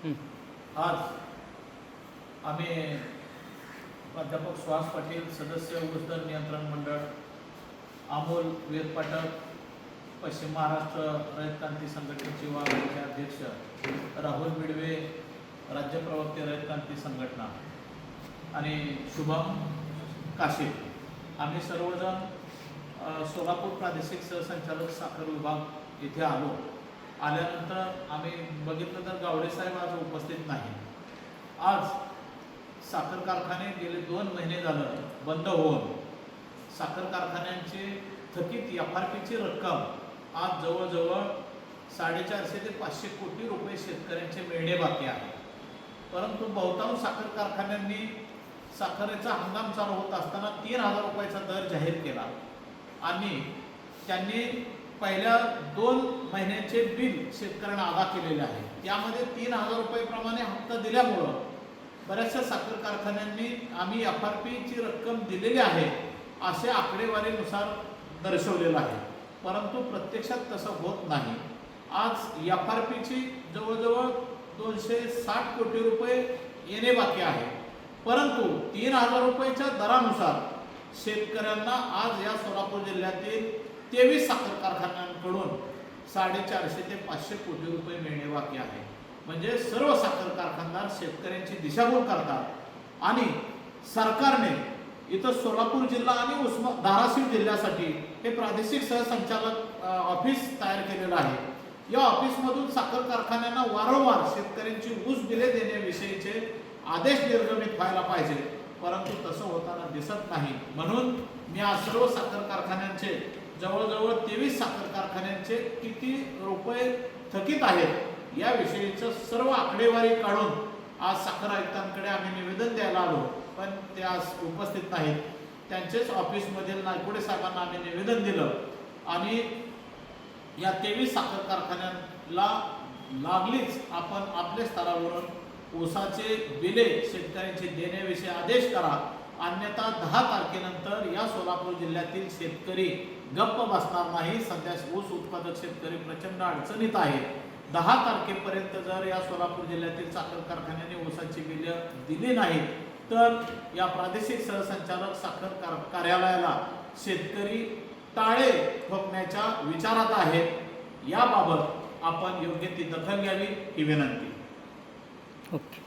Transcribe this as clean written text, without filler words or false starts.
आज आम्ही प्राध्यापक सुहास पाटील, सदस्य ऊस दर नियंत्रण मंडळ, अमोल वीरपाटक, पश्चिम महाराष्ट्र रयत क्रांती संघटनेचे वाघाचे अध्यक्ष, राहुल बिडवे, राज्य प्रवक्ते रयत क्रांती संघटना आणि शुभम काशीद, आम्ही सर्वजण सोलापूर प्रादेशिक सहसंचालक साखर विभाग येथे आल्यानंतर आम्ही बघितलं तर गावडे साहेब आज उपस्थित नाही। आज साखर कारखाने गेले 2 महिने झालं बंद होऊन साखर कारखान्यांची थकीत एफआरपीची रक्कम आज जवळजवळ 450 ते 500 कोटी रुपये शेतकऱ्यांचे मिळणे बाकी आहे। परंतु बहुतांश साखर कारखान्यांनी साखरेचा हंगाम चालू होत असताना 3000 रुपयाचा दर जाहीर केला आणि त्यांनी पहिल्या 2 महिन्याचे बिल शेतकऱ्यांना अदा केलेले आहे। त्यामध्ये 3000 रुपये हप्ता दिल्यामुळं बऱ्याचशा साखर कारखान्यांनी आम्ही एफआरपीची रक्कम दिलेली आहे असे आकडेवारीनुसार दर्शवलेलं आहे, परंतु प्रत्यक्षात तसं होत नाही। आज एफआरपीची जवळजवळ 260 कोटी रुपये येणे बाकी आहे, परंतु 3000 रुपयाच्या दरानुसार शेतकऱ्यांना आज या सोलापूर जिल्ह्यातील 23 साखर कारखान्यांकडून 450 ते 500 कोटी रुपये मिळणे बाकी आहे। म्हणजे सर्व साखर कारखानदार शेतकऱ्यांची दिशाभूल करतात आणि सरकारने इथं सोलापूर जिल्हा आणि धाराशिव जिल्ह्यासाठी हे प्रादेशिक सहसंचालक ऑफिस तयार केलेलं आहे। या ऑफिसमधून साखर कारखान्यांना वारंवार शेतकऱ्यांची ऊस बिले देण्याविषयीचे आदेश निर्गमित व्हायला पाहिजे, परंतु तसं होताना दिसत नाही। म्हणून मी आज सर्व साखर कारखान्यांचे जवळजवळ 23 साखर कारखान्यांचे किती रुपये थकीत आहेत याविषयीचं सर्व आकडेवारी काढून आज साखर आयुक्तांकडे आम्ही निवेदन द्यायला आलो, पण ते आज उपस्थित नाहीत। त्यांचेच ऑफिसमधील नायकोडे साहेबांना आम्ही निवेदन दिलं आणि या 23 साखर कारखान्यांना लागलीच आपण आपल्या स्तरावरून ऊसाचे बिले शेतकऱ्यांचे देण्याविषयी आदेश करा, अन्यथा 10 तारखेनंतर या सोलापूर जिल्ह्यातील शेतकरी गप्प बसणार नाही। सध्या ऊस उत्पादक शेतकरी प्रचंड अडचणीत आहे। 10 तारखेपर्यंत जर या सोलापूर जिल्ह्यातील साखर कारखान्यांनी ऊसाची बिले दिली नाही तर या प्रादेशिक सहसंचालक साखर कार्यालयाला शेतकरी टाळे ठोकण्याच्या विचारात आहेत। याबाबत आपण योग्य ती दखल घ्यावी ही विनंती। ओके।